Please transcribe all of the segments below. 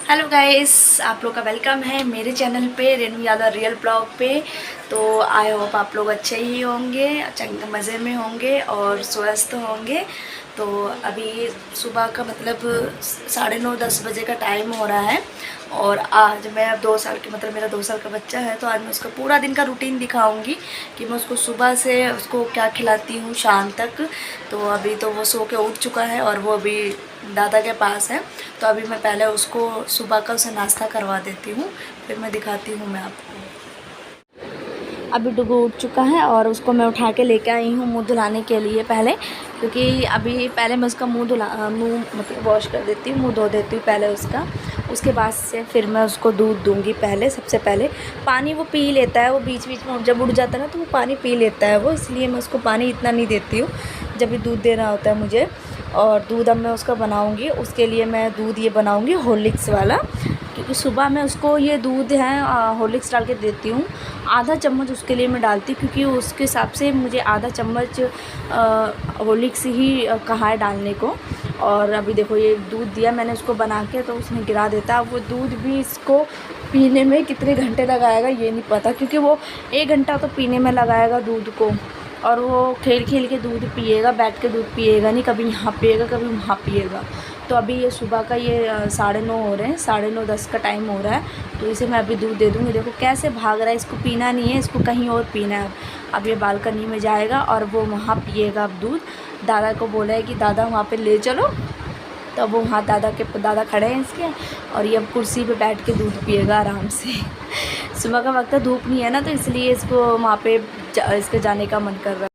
Hello guys, आप लोग का वेलकम है मेरे चैनल पे रेनू यादव रियल ब्लॉग पे। तो आई होप आप लोग अच्छे ही होंगे, चंगे मज़े में होंगे और स्वस्थ होंगे। तो अभी सुबह का मतलब 9:30-10 बजे का टाइम हो रहा है और आज मैं अब 2 साल की मतलब मेरा 2 साल का बच्चा है। तो आज मैं उसका पूरा दिन का रूटीन दिखाऊंगी कि मैं उसको सुबह से उसको क्या खिलाती हूँ शाम तक। तो अभी तो वो सो के उठ चुका है और वो अभी दादा के पास है। तो अभी मैं पहले उसको सुबह का उसे नाश्ता करवा देती हूँ, फिर मैं दिखाती हूँ मैं आपको। अभी डुगू उठ चुका है और उसको मैं उठा के लेके आई हूँ मुंह धुलाने के लिए पहले, क्योंकि अभी पहले मैं उसका मुंह मतलब वॉश कर देती हूँ, मुंह धो देती हूँ पहले उसका। उसके बाद से फिर मैं उसको दूध दूँगी। पहले सबसे पहले पानी वो पी लेता है, वो बीच बीच में जब उठ जाता है ना तो वो पानी पी लेता है वो, इसलिए मैं उसको पानी इतना नहीं देती हूँ जब भी दूध देना होता है मुझे। और दूध अब मैं उसका बनाऊँगी, उसके लिए मैं दूध ये बनाऊँगी हॉर्लिक्स वाला, क्योंकि सुबह मैं उसको ये दूध है हॉर्लिक्स डाल के देती हूँ। आधा चम्मच उसके लिए मैं डालती हूँ, क्योंकि उसके हिसाब से मुझे आधा चम्मच हॉर्लिक्स ही कहा है डालने को। और अभी देखो ये दूध दिया मैंने उसको बना के, तो उसने गिरा देता है। वो दूध भी इसको पीने में कितने घंटे लगाएगा ये नहीं पता, क्योंकि वो 1 घंटा तो पीने में लगाएगा दूध को। और वो खेल खेल के दूध पिएगा, बैठ के दूध पिएगा नहीं, कभी यहाँ पिएगा कभी वहाँ पिएगा। तो अभी ये सुबह का ये 9:30 हो रहे हैं, 9:30-10 का टाइम हो रहा है। तो इसे मैं अभी दूध दे दूँगी। देखो कैसे भाग रहा है, इसको पीना नहीं है, इसको कहीं और पीना है। अब ये बालकनी में जाएगा और वो वहाँ पिएगा अब दूध। दादा को बोला है कि दादा वहाँ पे ले चलो, तो अब वो वहाँ दादा खड़े हैं इसके, और ये अब कुर्सी पे बैठ के दूध पिएगा आराम से। सुबह का वक्त धूप नहीं है ना, तो इसलिए इसको वहाँ पे इसके जाने का मन कर रहा है।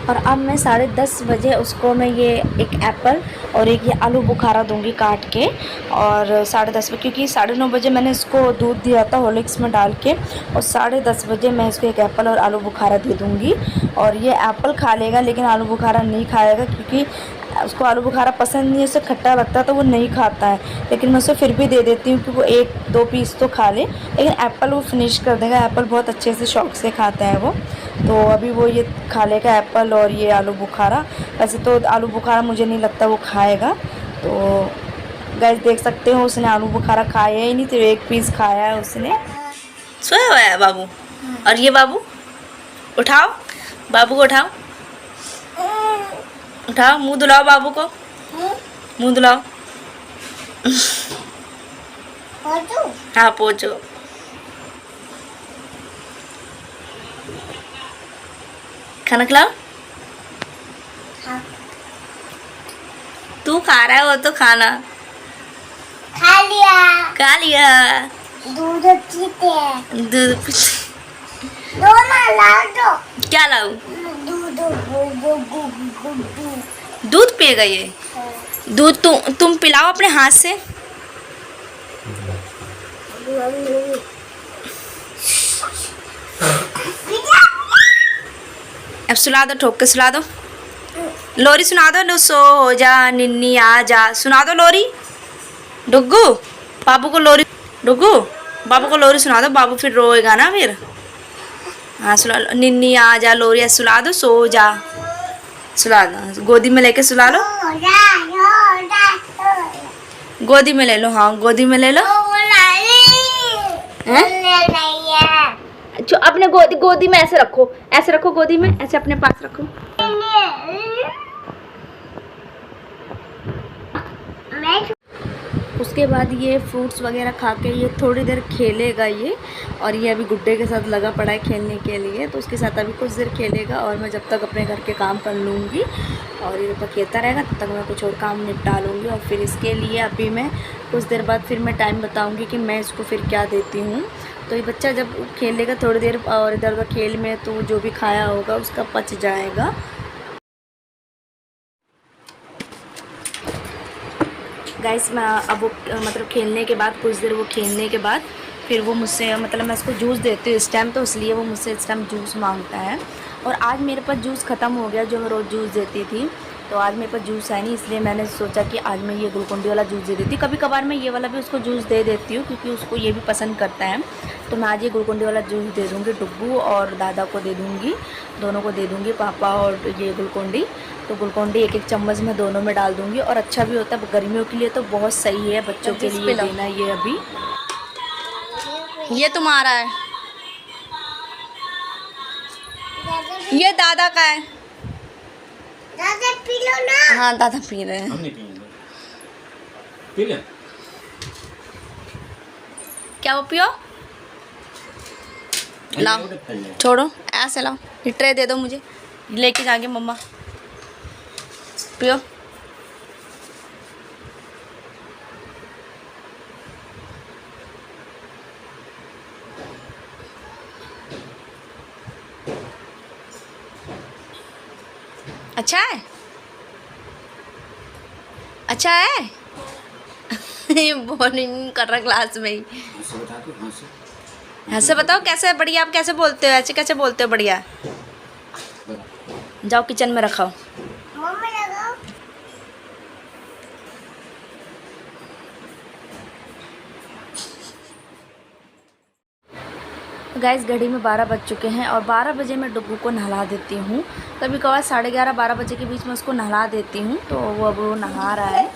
और अब मैं 10:30 बजे उसको मैं ये एक एप्पल और एक ये आलू बुखारा दूंगी काट के। और 10:30 बजे, क्योंकि 9:30 बजे मैंने इसको दूध दिया था हॉर्लिक्स में डाल के, और 10:30 बजे मैं इसको एक एप्पल और आलू बुखारा दे दूंगी। और ये एप्पल खा लेगा लेकिन आलू बुखारा नहीं खाएगा, क्योंकि उसको आलू बुखारा पसंद नहीं है, उसे खट्टा लगता है तो वो नहीं खाता है। लेकिन मैं उसे फिर भी दे देती हूँ कि वो 1-2 पीस तो खा ले, लेकिन एप्पल वो फिनिश कर देगा। एप्पल बहुत अच्छे से शौक़ से खाता है वो। तो अभी वो ये खा लेगा एप्पल और ये आलू बुखारा। वैसे तो आलू बुखारा मुझे नहीं लगता वो खाएगा। तो गाइस देख सकते हो उसने आलू बुखारा खाया ही नहीं, तो 1 पीस खाया है उसने। सोया हुआ है बाबू। और ये बाबू उठाओ, बाबू को उठाओ, उठाओ, मुंह धुलाओ बाबू को, मुंह धुलाओ। हाँ पोछो। खाना खिलाओ। तू खा रहा है वो तो खाना खा लिया। खा लिया। दूध पीते दूध दो ना लाओ दो। क्या लाऊं? दूध पिएगा ये? दूध तुम पिलाओ अपने हाथ से। अब सुला दो, ठोक के सुला दो। लोरी सुना दो, नो सो हो जा निन्नी आ जा, सुना दो लोरी। डुग्गू बाबू को लोरी, डुग्गू बाबू को लोरी सुना दो, बाबू फिर रोएगा ना फिर। हाँ सुला लो, निन्नी आ जा लोरी सुला दो, सो जा, सुला दो, गोदी में लेके सुला लो, गोदी में ले लो। हाँ गोदी में ले लो। जो अपने गोदी में ऐसे रखो, ऐसे रखो, गोदी में ऐसे अपने पास रखो। उसके बाद ये फ्रूट्स वगैरह खा के ये थोड़ी देर खेलेगा ये। और ये अभी गुड्डे के साथ लगा पड़ा है खेलने के लिए, तो उसके साथ अभी कुछ देर खेलेगा और मैं जब तक अपने घर के काम कर लूँगी और ये जब तक खेलता रहेगा तब तक मैं कुछ और काम निपटा लूँगी। और फिर इसके लिए अभी मैं कुछ देर बाद फिर मैं टाइम बताऊँगी कि मैं इसको फिर क्या देती हूँ। तो ये बच्चा जब खेलेगा थोड़ी देर और इधर उधर खेल में, तो जो भी खाया होगा उसका पच जाएगा। गाइस मैं अब वो मतलब खेलने के बाद कुछ देर वो खेलने के बाद फिर वो मुझसे मतलब मैं उसको जूस देती हूँ इस टाइम, तो इसलिए वो मुझसे इस टाइम जूस मांगता है। और आज मेरे पास जूस ख़त्म हो गया जो मैं रोज़ जूस देती थी, तो आज मेरे पास जूस है नहीं, इसलिए मैंने सोचा कि आज मैं ये ग्लूकोन डी वाला जूस दे देती हूँ। कभी कभार मैं ये वाला भी उसको जूस दे देती हूँ, क्योंकि उसको ये भी पसंद करता है। तो मैं आज ये ग्लूकोन डी वाला जूस दे दूँगी, डुग्गू और दादा को दे दूँगी, दोनों को दे दूँगी, पापा और ये ग्लूकोन डी। तो ग्लूकोन डी 1-1 चम्मच मैं दोनों में डाल दूँगी। और अच्छा भी होता है गर्मियों के लिए, तो बहुत सही है बच्चों के लिए देना ये। अभी ये तुम्हारा है, ये दादा का है। दादा पी लो ना। हाँ दादा पी रहे हैं। हम नहीं पिएंगे, पी ले। क्या वो पियो? लाओ, छोड़ो, ऐसे लाओ, ये ट्रे दे दो मुझे, लेके जाएंगे मम्मा। पियो। अच्छा है, अच्छा है। ये बोलिंग कर रहा क्लास में ही। ऐसे बताओ कैसे बढ़िया, आप कैसे बोलते हो, ऐसे कैसे बोलते हो बढ़िया? जाओ किचन में रखाओ। मम्मी लगाओ। गाइस घड़ी में 12 बज चुके हैं और 12 बजे मैं डुग्गू को नहला देती हूँ। कभी कभार 11:30-12 बजे के बीच में उसको नहला देती हूँ। तो वो अब वो नहा रहा है।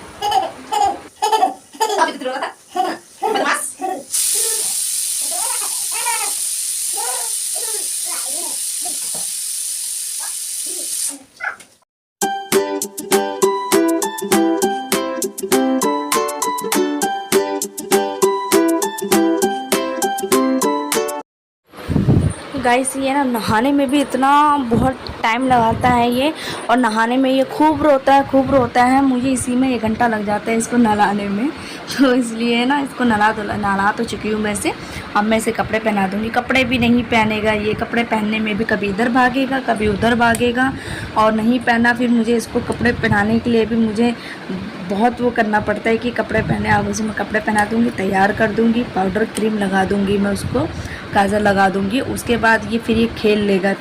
गाइस ये ना नहाने में भी इतना बहुत टाइम लगाता है ये, और नहाने में ये खूब रोता है। मुझे इसी में 1 घंटा लग जाता है इसको नहलाने में। तो इसलिए ना इसको नहला तो चुकी हूँ मैं इसे। अब मैं इसे कपड़े पहना दूँगी। कपड़े भी नहीं पहनेगा ये, कपड़े पहनने में भी कभी इधर भागेगा कभी उधर भागेगा, और नहीं पहना फिर मुझे इसको कपड़े पहनाने के लिए भी मुझे बहुत वो करना पड़ता है कि कपड़े पहने। अब उसे मैं कपड़े पहना दूँगी, तैयार कर दूँगी, पाउडर क्रीम लगा दूँगी मैं उसको, काजल लगा दूँगी। उसके बाद ये फिर ये खेल लेगा।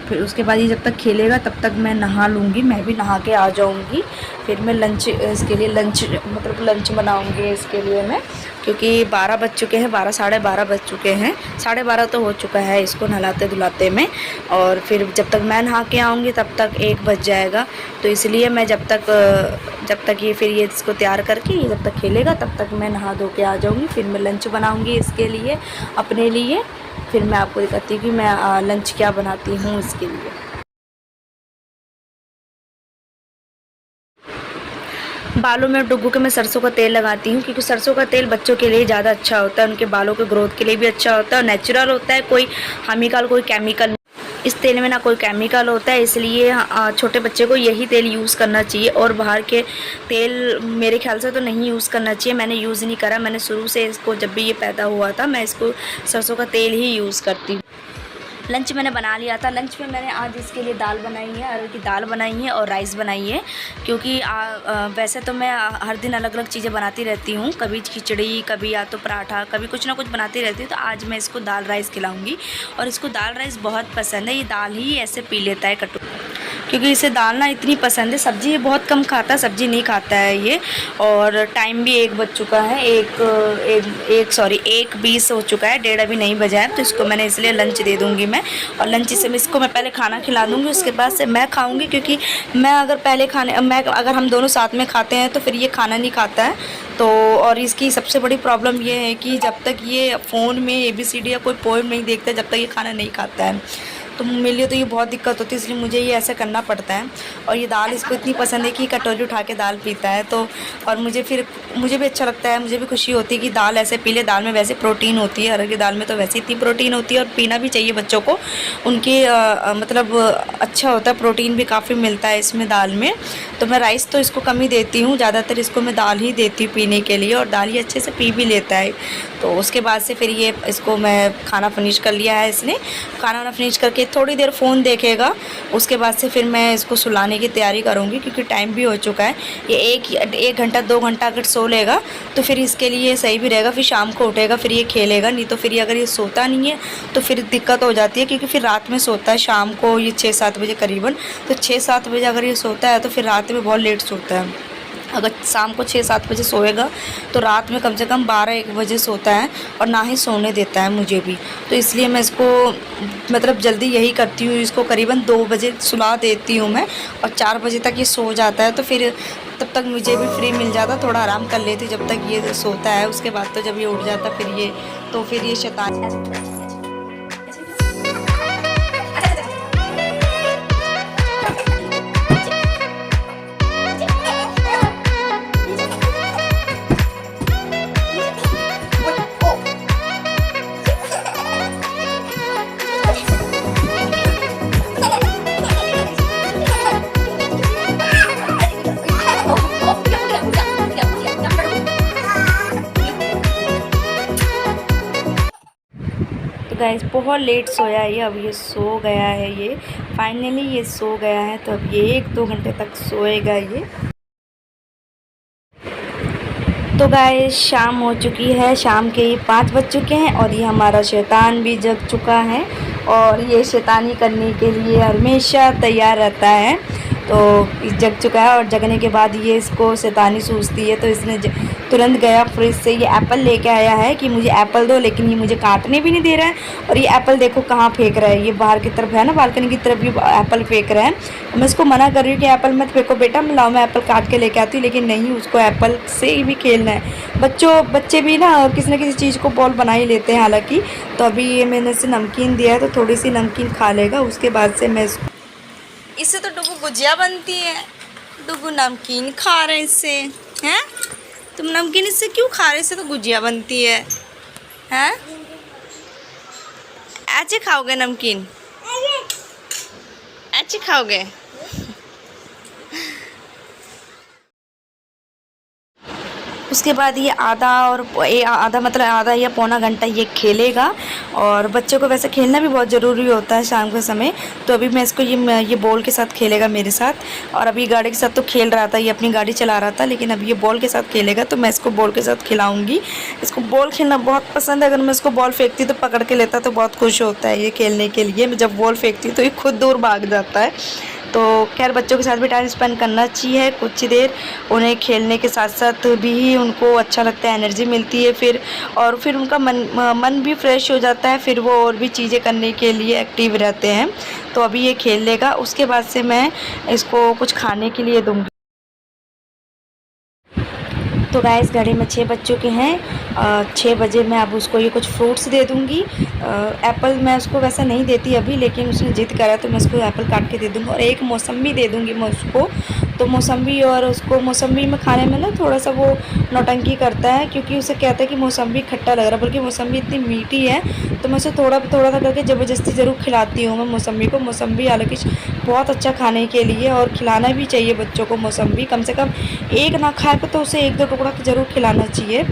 फिर उसके बाद ये जब तक खेलेगा तब तक मैं नहा लूँगी, मैं भी नहा के आ जाऊँगी। फिर मैं इसके लिए लंच बनाऊँगी इसके लिए मैं, क्योंकि 12 बज चुके हैं, 12 साढ़े 12 बज चुके हैं, 12:30 तो हो चुका है इसको नहलाते धुलाते में। और फिर जब तक मैं नहा के आऊँगी तब तक 1 बज जाएगा। तो इसलिए मैं जब तक ये फिर ये इसको तैयार करके ये जब तक खेलेगा तब तक मैं नहा धो के आ जाऊँगी। फिर मैं लंच बनाऊँगी इसके लिए, अपने लिए। फिर मैं आपको दिखाती हूँ कि मैं लंच क्या बनाती हूँ इसके लिए। बालों में डुग्गू के मैं सरसों का तेल लगाती हूँ, क्योंकि सरसों का तेल बच्चों के लिए ज़्यादा अच्छा होता है, उनके बालों के ग्रोथ के लिए भी अच्छा होता है और नेचुरल होता है, कोई हानिकारक कोई केमिकल, इस तेल में ना कोई केमिकल होता है। इसलिए छोटे बच्चे को यही तेल यूज़ करना चाहिए, और बाहर के तेल मेरे ख्याल से तो नहीं यूज़ करना चाहिए। मैंने यूज़ नहीं करा, मैंने शुरू से इसको जब भी ये पैदा हुआ था मैं इसको सरसों का तेल ही यूज़ करती हूँ। लंच मैंने बना लिया था। लंच में मैंने आज इसके लिए दाल बनाई है, अरहर की दाल बनाई है और राइस बनाई है, क्योंकि वैसे तो मैं हर दिन अलग अलग चीज़ें बनाती रहती हूँ, कभी खिचड़ी, कभी या तो पराठा, कभी कुछ ना कुछ बनाती रहती हूँ। तो आज मैं इसको दाल राइस खिलाऊँगी, और इसको दाल राइस बहुत पसंद है। ये दाल ही ऐसे पी लेता है क्योंकि इसे दाल ना इतनी पसंद है। सब्ज़ी ये बहुत कम खाता है, सब्ज़ी नहीं खाता है ये। और टाइम भी 1 बज चुका है, 1:20 हो चुका है, 1:30 अभी नहीं बजा है। तो इसको मैंने इसलिए लंच दे दूँगी मैं, और लंच से इसको मैं पहले खाना खिला दूँगी, उसके बाद से मैं खाऊँगी। क्योंकि मैं अगर हम दोनों साथ में खाते हैं तो फिर ये खाना नहीं खाता है। तो और इसकी सबसे बड़ी प्रॉब्लम ये है कि जब तक ये फ़ोन में ABCD या कोई पोएम नहीं देखता, जब तक ये खाना नहीं खाता है, तो मेरे लिए तो ये बहुत दिक्कत होती है। इसलिए मुझे ये ऐसा करना पड़ता है। और ये दाल इसको इतनी पसंद है कि कटोरी उठा के दाल पीता है। तो और मुझे भी अच्छा लगता है, मुझे भी खुशी होती है कि दाल ऐसे पी ले। दाल में वैसे प्रोटीन होती है, अरहर की दाल में तो वैसे इतनी प्रोटीन होती है, और पीना भी चाहिए बच्चों को। उनके मतलब अच्छा होता है, प्रोटीन भी काफ़ी मिलता है इसमें दाल में। तो मैं राइस तो इसको कम ही देती हूँ, ज़्यादातर इसको मैं दाल ही देती हूँ पीने के लिए, और दाल ही अच्छे से पी भी लेता है। तो उसके बाद से फिर ये इसको मैं खाना फिनिश कर लिया है। इसने खाना वाना फिनिश करके थोड़ी देर फ़ोन देखेगा, उसके बाद से फिर मैं इसको सुलाने की तैयारी करूँगी, क्योंकि टाइम भी हो चुका है। ये 1 घंटा 2 घंटा अगर सो लेगा तो फिर इसके लिए सही भी रहेगा। फिर शाम को उठेगा, फिर ये खेलेगा। नहीं तो फिर ये अगर ये सोता नहीं है तो फिर दिक्कत हो जाती है, क्योंकि फिर रात में सोता है शाम को ये 6-7 बजे करीबन। तो 6-7 बजे अगर ये सोता है तो फिर रात में बहुत लेट सोता है। अगर शाम को 6-7 बजे सोएगा तो रात में कम से कम 12-1 बजे सोता है और ना ही सोने देता है मुझे भी। तो इसलिए मैं इसको मतलब जल्दी यही करती हूँ, इसको करीबन 2 बजे सुला देती हूँ मैं और 4 बजे तक ये सो जाता है। तो फिर तब तक मुझे भी फ्री मिल जाता, थोड़ा आराम कर लेती जब तक ये सोता है। उसके बाद तो जब ये उठ जाता फिर ये शैतान। गाइस बहुत लेट सोया है ये, अब ये सो गया है, ये फाइनली ये सो गया है। तो अब ये 1-2 घंटे तक सोएगा ये। तो गाइस शाम हो चुकी है, शाम के ही 5 बज चुके हैं और ये हमारा शैतान भी जग चुका है और ये शैतानी करने के लिए हमेशा तैयार रहता है। तो जग चुका है और जगने के बाद ये इसको शैतानी सूझती है तो इसने तुरंत गया फ्रिज से ये एप्पल लेके आया है कि मुझे एप्पल दो, लेकिन ये मुझे काटने भी नहीं दे रहा है। और ये एप्पल देखो कहाँ फेंक रहा है, ये बाहर की तरफ है ना, बालकनी की तरफ ये एप्पल फेंक रहा है। मैं इसको मना कर रही हूँ कि एप्पल मत फेंको बेटा, मैं लाओ मैं एप्पल काट के लेके आती हूँ, लेकिन नहीं, उसको एप्पल से ही भी खेलना है। बच्चे भी ना किसी न किसी चीज़ को बॉल बना ही लेते हैं हालांकि। तो अभी ये मैंने इसे नमकीन दिया है तो थोड़ी सी नमकीन खा लेगा, उसके बाद से मैं इससे तो डुगू गुजिया बनती है, डुगू नमकीन खा रहे हैं इससे, हैं? तुम नमकीन इससे क्यों खा रहे? इससे तो गुजिया बनती है, हैं? ऐसे खाओगे नमकीन? ऐसे खाओगे? उसके बाद ये आधा या पौना घंटा ये खेलेगा। और बच्चों को वैसे खेलना भी बहुत ज़रूरी होता है शाम के समय। तो अभी मैं इसको ये बॉल के साथ खेलेगा मेरे साथ। और अभी गाड़ी के साथ तो खेल रहा था, ये अपनी गाड़ी चला रहा था, लेकिन अब ये बॉल के साथ खेलेगा तो मैं इसको बॉल के साथ खिलाऊँगी। इसको बॉल खेलना बहुत पसंद है, अगर मैं इसको बॉल फेंकती तो पकड़ के लेता तो बहुत खुश होता है ये खेलने के लिए। मैं जब बॉल फेंकती तो ये खुद दूर भाग जाता है। तो खैर बच्चों के साथ भी टाइम स्पेंड करना चाहिए कुछ देर, उन्हें खेलने के साथ साथ भी उनको अच्छा लगता है, एनर्जी मिलती है फिर उनका मन भी फ्रेश हो जाता है, फिर वो और भी चीज़ें करने के लिए एक्टिव रहते हैं। तो अभी ये खेल लेगा, उसके बाद से मैं इसको कुछ खाने के लिए दूँगी। तो गाइस घड़ी में 6 बज चुके हैं, 6 बजे मैं अब उसको ये कुछ फ्रूट्स दे दूँगी। एप्पल मैं उसको वैसा नहीं देती अभी, लेकिन उसने ज़िद करा तो मैं उसको एप्पल काट के दे दूँगी और एक मौसम्बी दे दूँगी मैं उसको। तो मौसम्बी और उसको मौसम्बी में खाने में ना थोड़ा सा वो नौटंकी करता है, क्योंकि उसे कहता है कि मौसम्बी खट्टा लग रहा है, बल्कि मौसम्बी इतनी मीठी है। तो मैं उसे थोड़ा सा करके ज़बरदस्ती ज़रूर खिलाती हूँ मैं मौसम्बी को। मौसम्बी हालांकि बहुत अच्छा खाने के लिए और खिलाना भी चाहिए बच्चों को मौसम्बी, कम से कम एक ना खाए तो उसे 1-2 टुकड़ा ज़रूर खिलाना चाहिए।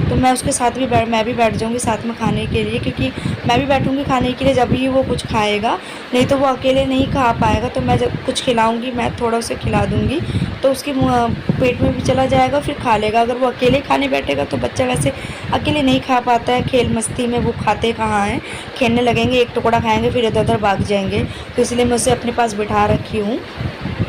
तो मैं उसके साथ भी मैं भी बैठ जाऊँगी साथ में खाने के लिए, क्योंकि मैं भी बैठूँगी खाने के लिए जब ही वो कुछ खाएगा, नहीं तो वो अकेले नहीं खा पाएगा। तो मैं जब कुछ खिलाऊँगी मैं थोड़ा उसे खिला दूँगी तो उसके पेट में भी चला जाएगा, फिर खा लेगा। अगर वो अकेले खाने बैठेगा तो बच्चा वैसे अकेले नहीं खा पाता है, खेल मस्ती में वो खाते कहाँ हैं, खेलने लगेंगे, एक टुकड़ा खाएंगे फिर इधर उधर भाग जाएंगे। तो इसलिए मैं उसे अपने पास बिठा रखी हूँ,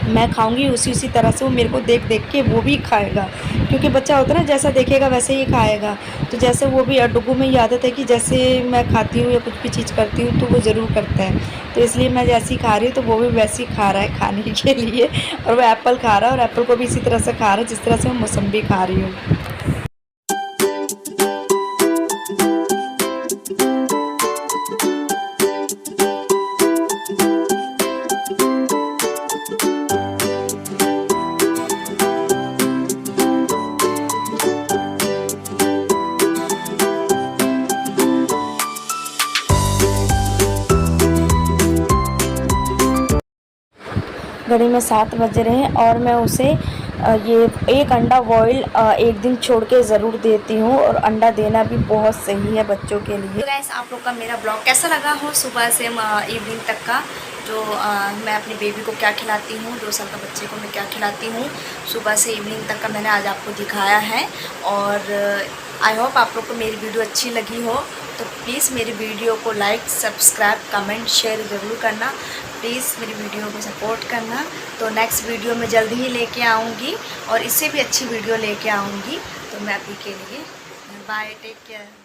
मैं खाऊंगी उसी तरह से वो मेरे को देख के वो भी खाएगा, क्योंकि बच्चा होता है ना जैसा देखेगा वैसे ही खाएगा। तो जैसे वो भी डुगू में ही आदत है कि जैसे मैं खाती हूँ या कुछ भी चीज़ करती हूँ तो वो ज़रूर करता है। तो इसलिए मैं जैसी खा रही हूँ तो वो भी वैसे ही खा रहा है खाने के लिए, और वो एप्पल खा रहा है और एप्पल को भी इसी तरह से खा रहा है जिस तरह से मैं मौसम्बी खा रही हूँ। घड़ी में 7 बज रहे हैं और मैं उसे ये एक अंडा बॉईल एक दिन छोड़ के ज़रूर देती हूँ, और अंडा देना भी बहुत सही है बच्चों के लिए। तो गाइस आप लोग का मेरा ब्लॉग कैसा लगा हो सुबह से इवनिंग तक का, जो मैं अपनी बेबी को क्या खिलाती हूँ, 2 साल का बच्चे को मैं क्या खिलाती हूँ सुबह से इवनिंग तक का मैंने आज आपको दिखाया है। और आई होप आप लोग को मेरी वीडियो अच्छी लगी हो, तो प्लीज़ मेरी वीडियो को लाइक, सब्सक्राइब, कमेंट, शेयर ज़रूर करना। प्लीज़ मेरी वीडियो को सपोर्ट करना। तो नेक्स्ट वीडियो में जल्दी ही लेके आऊँगी और इससे भी अच्छी वीडियो लेके आऊँगी। तो मैं अभी के लिए बाय, टेक केयर।